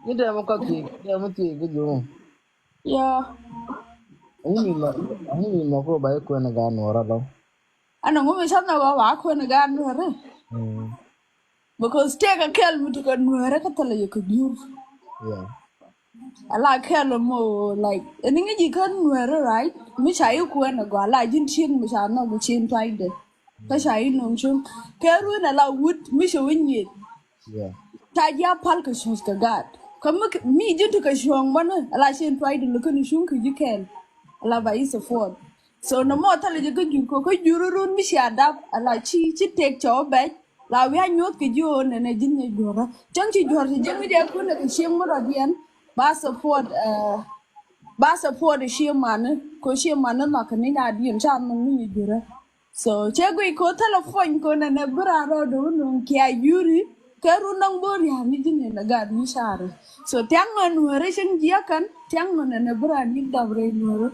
Ni da mo ka ti da mo ti ga jo. Yeah. Ani ni mo ko ba ko na ga no ra lo. Ana ngumi sana wa ko na ga nuere. Mm. Because take a kel mutu ka nuere ka tala yo ka gyur. Yeah. Ala kel mo like ningi ji kan nuere right? Mi cha yu ko na go ala jin chin mi cha no go chin twaide. Ka cha yu no chum. Keru na la wood mi sho winyi. Yeah. Ta ja pal ka shos ka gat. Kamu mi jitu ka shong mana ala chin twaide lu ka ni shum ka ji kel. Ala ba isa ford. So no more tell you good you cook you run me shut up a la chi take your bed. La we are not good you and a dinner jora. Junkie George, Jimmy de Kuna and Shimmer again. Ba support the sheer man, cause sheer man not an idea and charming jura. So Chagui ko telephone kon and a brother don't care yuri. Karunang bori hamidin in a garden share. So Tiangan were racing Jakan, Tiangan and a brand new double.